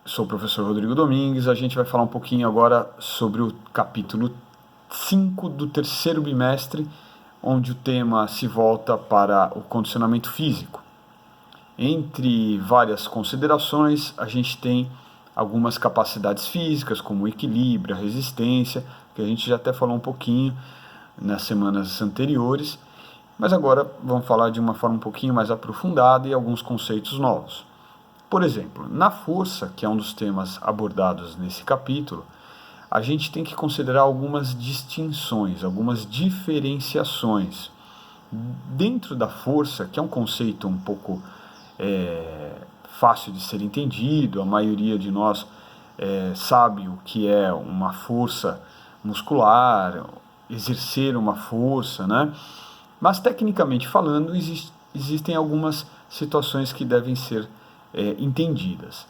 sou o professor Rodrigo Domingues. A gente vai falar um pouquinho agora sobre o capítulo 5 do terceiro bimestre, onde o tema se volta para o condicionamento físico. Entre várias considerações, a gente tem algumas capacidades físicas, como o equilíbrio, a resistência, que a gente já até falou um pouquinho nas semanas anteriores, mas agora vamos falar de uma forma um pouquinho mais aprofundada e alguns conceitos novos. Por exemplo, na força, que é um dos temas abordados nesse capítulo, a gente tem que considerar algumas distinções, algumas diferenciações. Dentro da força, que é um conceito um pouco fácil de ser entendido, a maioria de nós sabe o que é uma força muscular, exercer uma força, né? Mas tecnicamente falando, existem algumas situações que devem ser entendidas.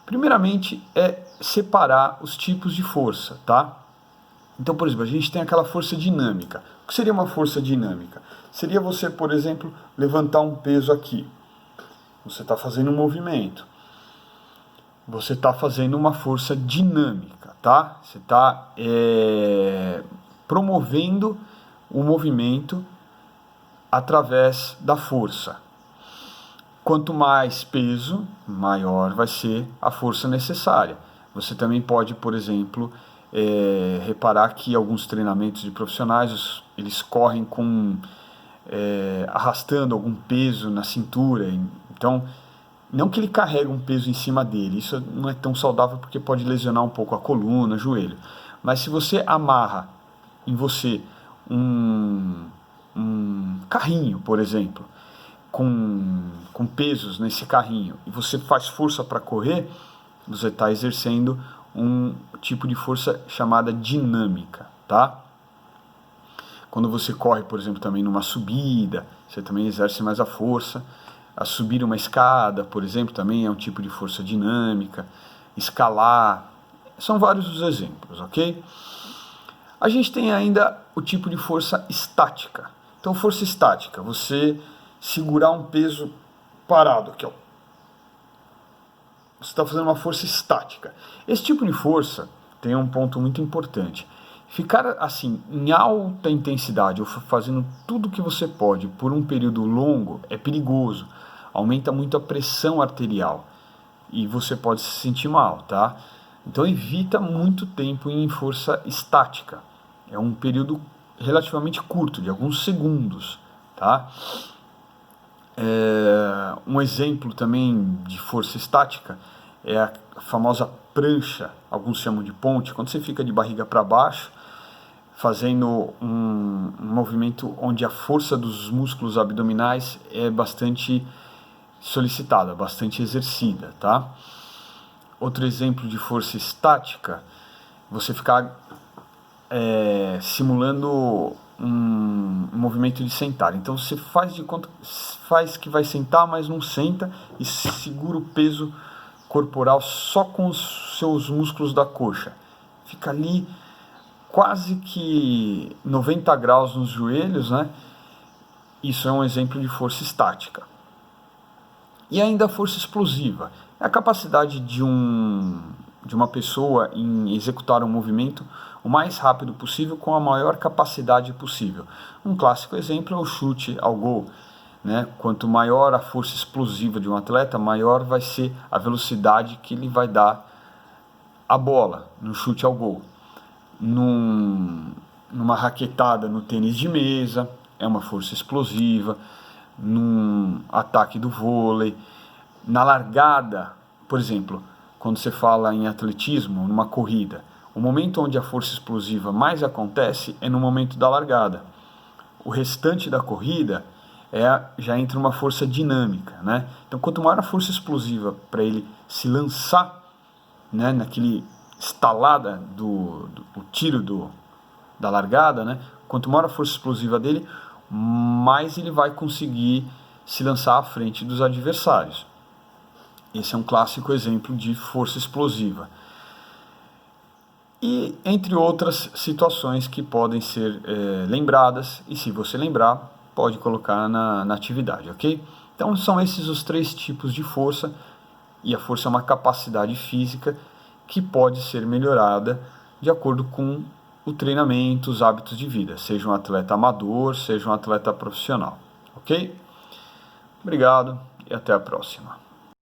Primeiramente é separar os tipos de força, tá? Então, por exemplo, a gente tem aquela força dinâmica. O que seria uma força dinâmica? Seria você, por exemplo, levantar um peso aqui. Você está fazendo um movimento. Você está fazendo uma força dinâmica, tá? Você está promovendo o movimento através da força. Quanto mais peso, maior vai ser a força necessária. Você também pode, por exemplo, reparar que alguns treinamentos de profissionais, eles correm com arrastando algum peso na cintura. Então, não que ele carregue um peso em cima dele, isso não é tão saudável porque pode lesionar um pouco a coluna, o joelho. Mas se você amarra em você um carrinho, por exemplo, com pesos nesse carrinho, e você faz força para correr, você está exercendo um tipo de força chamada dinâmica, tá? Quando você corre, por exemplo, também numa subida, você também exerce mais a força. A subir uma escada, por exemplo, também é um tipo de força dinâmica. Escalar, são vários os exemplos, ok? A gente tem ainda o tipo de força estática. Então, força estática, você segurar um peso parado aqui, ó. Você está fazendo uma força estática. Esse tipo de força tem um ponto muito importante. Ficar assim, em alta intensidade, ou fazendo tudo o que você pode por um período longo, é perigoso. Aumenta muito a pressão arterial e você pode se sentir mal, tá? Então evita muito tempo em força estática. É um período relativamente curto, de alguns segundos, tá? Um exemplo também de força estática é a famosa prancha, alguns chamam de ponte, quando você fica de barriga para baixo, fazendo um movimento onde a força dos músculos abdominais é bastante solicitada, bastante exercida, tá? Outro exemplo de força estática, você ficar simulando um movimento de sentar. Então você faz de conta, faz que vai sentar, mas não senta e segura o peso corporal só com os seus músculos da coxa. Fica ali quase que 90 graus nos joelhos, né? Isso é um exemplo de força estática. E ainda a força explosiva. É a capacidade de uma pessoa em executar um movimento o mais rápido possível com a maior capacidade possível. Um clássico exemplo é o chute ao gol, né? Quanto maior a força explosiva de um atleta, maior vai ser a velocidade que ele vai dar à bola no chute ao gol. Numa raquetada no tênis de mesa, é uma força explosiva. Num ataque do vôlei, na largada, por exemplo, quando você fala em atletismo, numa corrida, o momento onde a força explosiva mais acontece é no momento da largada. O restante da corrida já entra uma força dinâmica, né? Então, quanto maior a força explosiva para ele se lançar, né, naquele estalada do tiro da largada, né? Quanto maior a força explosiva dele, mais ele vai conseguir se lançar à frente dos adversários. Esse é um clássico exemplo de força explosiva. E entre outras situações que podem ser lembradas, e se você lembrar, pode colocar na atividade, ok? Então são esses os 3 tipos de força E a força é uma capacidade física que pode ser melhorada de acordo com o treinamento, os hábitos de vida, seja um atleta amador, seja um atleta profissional, ok? Obrigado e até a próxima.